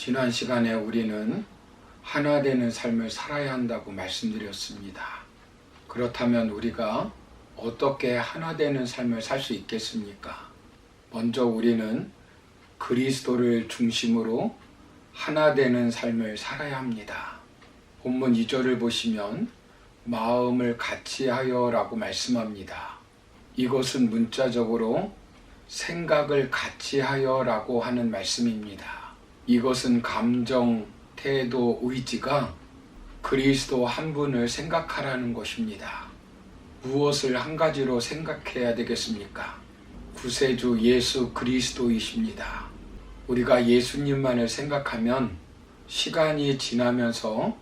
지난 시간에 우리는 하나 되는 삶을 살아야 한다고 말씀드렸습니다. 그렇다면 우리가 어떻게 하나 되는 삶을 살 수 있겠습니까? 먼저 우리는 그리스도를 중심으로 하나 되는 삶을 살아야 합니다. 본문 2절을 보시면 마음을 같이하여 라고 말씀합니다. 이것은 문자적으로 생각을 같이하여 라고 하는 말씀입니다. 이것은 감정, 태도, 의지가 그리스도 한 분을 생각하라는 것입니다. 무엇을 한 가지로 생각해야 되겠습니까? 구세주 예수 그리스도이십니다. 우리가 예수님만을 생각하면 시간이 지나면서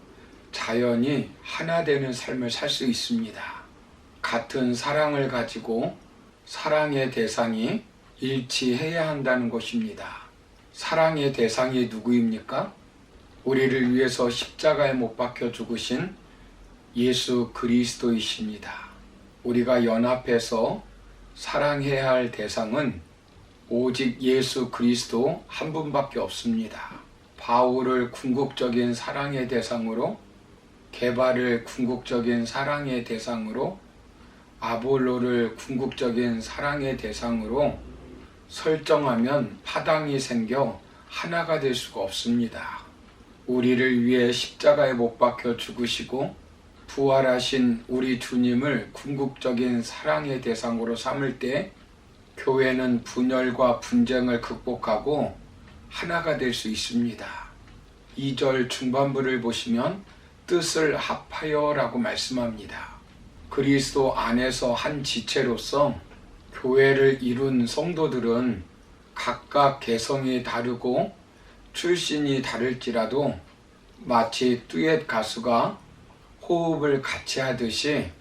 자연히 하나 되는 삶을 살 수 있습니다. 같은 사랑을 가지고 사랑의 대상이 일치해야 한다는 것입니다. 사랑의 대상이 누구입니까? 우리를 위해서 십자가에 못 박혀 죽으신 예수 그리스도이십니다. 우리가 연합해서 사랑해야 할 대상은 오직 예수 그리스도 한 분밖에 없습니다. 바울을 궁극적인 사랑의 대상으로, 게바를 궁극적인 사랑의 대상으로, 아볼로를 궁극적인 사랑의 대상으로 설정하면 파당이 생겨 하나가 될 수가 없습니다. 우리를 위해 십자가에 못 박혀 죽으시고 부활하신 우리 주님을 궁극적인 사랑의 대상으로 삼을 때 교회는 분열과 분쟁을 극복하고 하나가 될 수 있습니다. 2절 중반부를 보시면 뜻을 합하여 라고 말씀합니다. 그리스도 안에서 한 지체로서 교회를 이룬 성도들은 각각 개성이 다르고 출신이 다를지라도 마치 듀엣 가수가 호흡을 같이 하듯이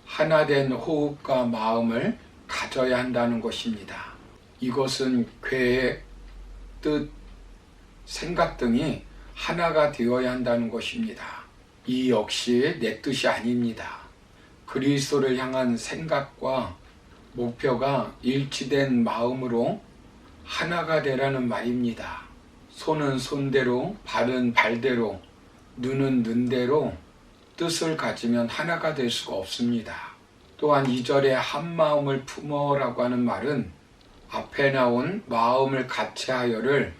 하나된 호흡과 마음을 가져야 한다는 것입니다. 이것은 계획, 뜻, 생각 등이 하나가 되어야 한다는 것입니다. 이 역시 내 뜻이 아닙니다. 그리스도를 향한 생각과 목표가 일치된 마음으로 하나가 되라는 말입니다. 손은 손대로, 발은 발대로, 눈은 눈대로 뜻을 가지면 하나가 될 수가 없습니다. 또한 2절에 한 마음을 품어라고 하는 말은 앞에 나온 마음을 같이하여를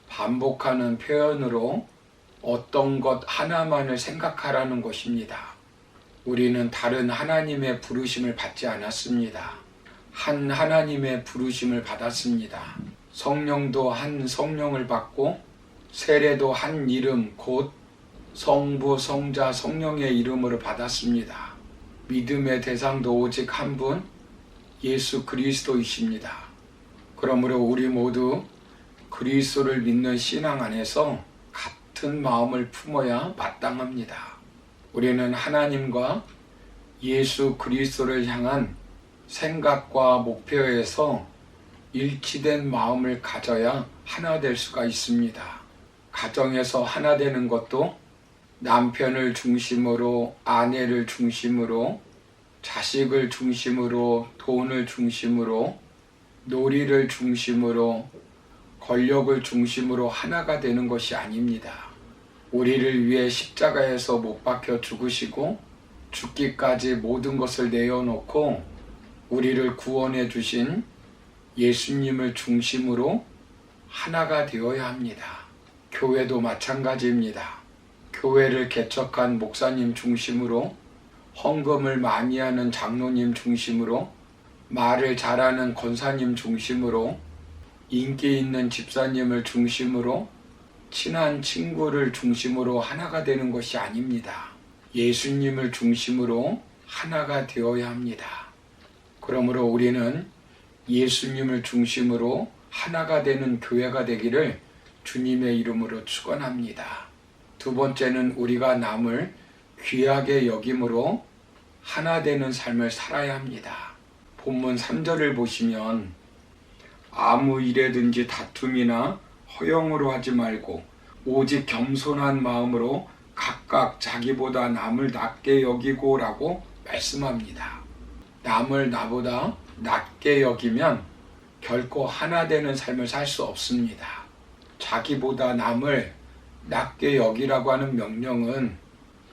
반복하는 표현으로 어떤 것 하나만을 생각하라는 것입니다. 우리는 다른 하나님의 부르심을 받지 않았습니다. 한 하나님의 부르심을 받았습니다. 성령도 한 성령을 받고 세례도 한 이름 곧 성부, 성자, 성령의 이름으로 받았습니다. 믿음의 대상도 오직 한 분, 예수 그리스도이십니다. 그러므로 우리 모두 그리스도를 믿는 신앙 안에서 같은 마음을 품어야 마땅합니다. 우리는 하나님과 예수 그리스도를 향한 생각과 목표에서 일치된 마음을 가져야 하나 될 수가 있습니다. 가정에서 하나 되는 것도 남편을 중심으로, 아내를 중심으로, 자식을 중심으로, 돈을 중심으로, 놀이를 중심으로, 권력을 중심으로 하나가 되는 것이 아닙니다. 우리를 위해 십자가에서 못 박혀 죽으시고 죽기까지 모든 것을 내어놓고 우리를 구원해 주신 예수님을 중심으로 하나가 되어야 합니다. 교회도 마찬가지입니다. 교회를 개척한 목사님 중심으로, 헌금을 많이 하는 장로님 중심으로, 말을 잘하는 권사님 중심으로, 인기 있는 집사님을 중심으로, 친한 친구를 중심으로 하나가 되는 것이 아닙니다. 예수님을 중심으로 하나가 되어야 합니다. 그러므로 우리는 예수님을 중심으로 하나가 되는 교회가 되기를 주님의 이름으로 축원합니다. 두 번째는 우리가 남을 귀하게 여김으로 하나 되는 삶을 살아야 합니다. 본문 3절을 보시면 아무 일에든지 다툼이나 허영으로 하지 말고 오직 겸손한 마음으로 각각 자기보다 남을 낮게 여기고 라고 말씀합니다. 남을 나보다 낮게 여기면 결코 하나 되는 삶을 살 수 없습니다. 자기보다 남을 낮게 여기라고 하는 명령은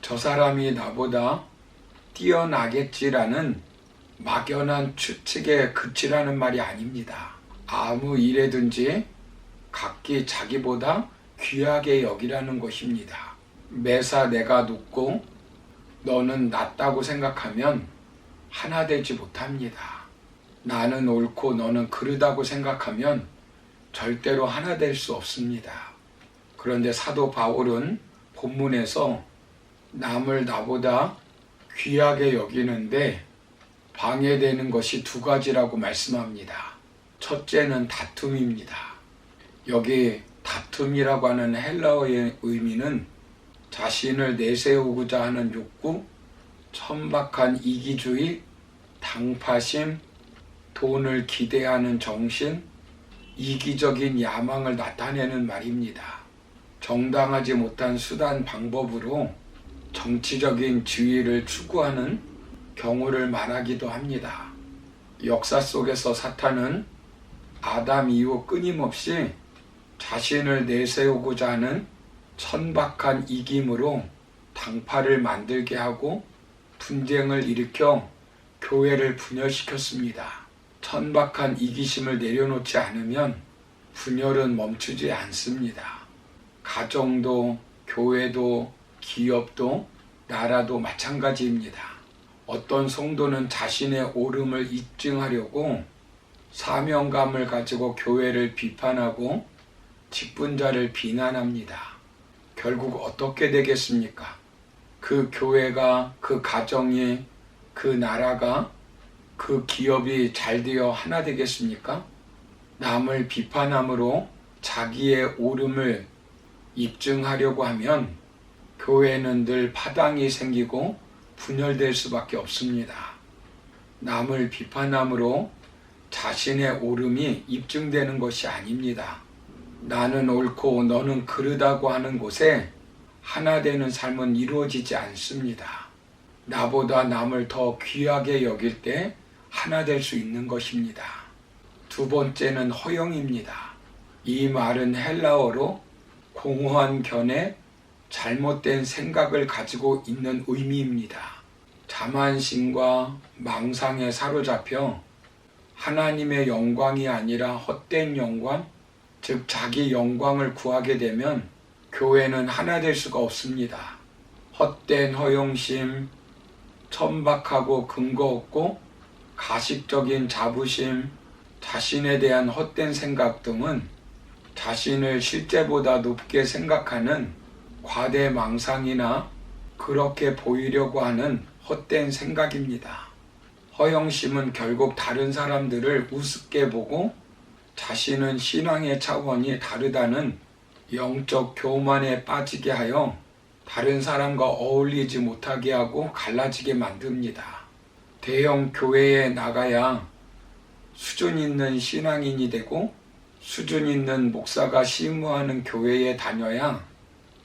저 사람이 나보다 뛰어나겠지라는 막연한 추측에 그치라는 말이 아닙니다. 아무 일에든지 각기 자기보다 귀하게 여기라는 것입니다. 매사 내가 높고 너는 낮다고 생각하면 하나 되지 못합니다. 나는 옳고 너는 그르다고 생각하면 절대로 하나 될 수 없습니다. 그런데 사도 바울은 본문에서 남을 나보다 귀하게 여기는데 방해되는 것이 두 가지라고 말씀합니다. 첫째는 다툼입니다. 여기 다툼이라고 하는 헬라어의 의미는 자신을 내세우고자 하는 욕구, 천박한 이기주의, 당파심, 돈을 기대하는 정신, 이기적인 야망을 나타내는 말입니다. 정당하지 못한 수단 방법으로 정치적인 지위를 추구하는 경우를 말하기도 합니다. 역사 속에서 사탄은 아담 이후 끊임없이 자신을 내세우고자 하는 천박한 이김으로 당파를 만들게 하고 분쟁을 일으켜 교회를 분열시켰습니다. 천박한 이기심을 내려놓지 않으면 분열은 멈추지 않습니다. 가정도, 교회도, 기업도, 나라도 마찬가지입니다. 어떤 성도는 자신의 옳음을 입증하려고 사명감을 가지고 교회를 비판하고 직분자를 비난합니다. 결국 어떻게 되겠습니까? 그 교회가, 그 가정이, 그 나라가, 그 기업이 잘 되어 하나 되겠습니까? 남을 비판함으로 자기의 옳음을 입증하려고 하면 교회는 늘 파당이 생기고 분열될 수밖에 없습니다. 남을 비판함으로 자신의 옳음이 입증되는 것이 아닙니다. 나는 옳고 너는 그르다고 하는 곳에 하나 되는 삶은 이루어지지 않습니다. 나보다 남을 더 귀하게 여길 때 하나 될 수 있는 것입니다. 두 번째는 허영입니다. 이 말은 헬라어로 공허한 견해, 잘못된 생각을 가지고 있는 의미입니다. 자만심과 망상에 사로잡혀 하나님의 영광이 아니라 헛된 영광, 즉 자기 영광을 구하게 되면 교회는 하나 될 수가 없습니다. 헛된 허영심, 천박하고 근거 없고 가식적인 자부심, 자신에 대한 헛된 생각 등은 자신을 실제보다 높게 생각하는 과대망상이나 그렇게 보이려고 하는 헛된 생각입니다. 허영심은 결국 다른 사람들을 우습게 보고 자신은 신앙의 차원이 다르다는 영적 교만에 빠지게 하여 다른 사람과 어울리지 못하게 하고 갈라지게 만듭니다. 대형 교회에 나가야 수준 있는 신앙인이 되고 수준 있는 목사가 심무하는 교회에 다녀야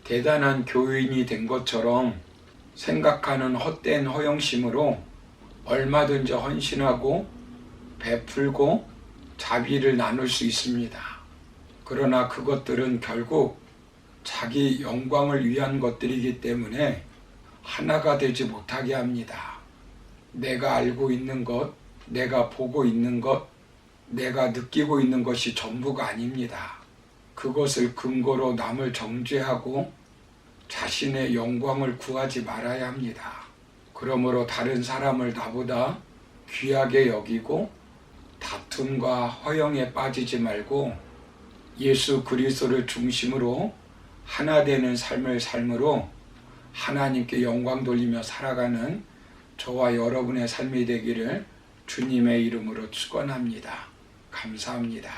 대단한 교인이 된 것처럼 생각하는 헛된 허영심으로 얼마든지 헌신하고 베풀고 자비를 나눌 수 있습니다. 그러나 그것들은 결국 자기 영광을 위한 것들이기 때문에 하나가 되지 못하게 합니다. 내가 알고 있는 것, 내가 보고 있는 것, 내가 느끼고 있는 것이 전부가 아닙니다. 그것을 근거로 남을 정죄하고 자신의 영광을 구하지 말아야 합니다. 그러므로 다른 사람을 나보다 귀하게 여기고 다툼과 허영에 빠지지 말고 예수 그리스도를 중심으로 하나 되는 삶을 삶으로 하나님께 영광 돌리며 살아가는 저와 여러분의 삶이 되기를 주님의 이름으로 축원합니다. 감사합니다.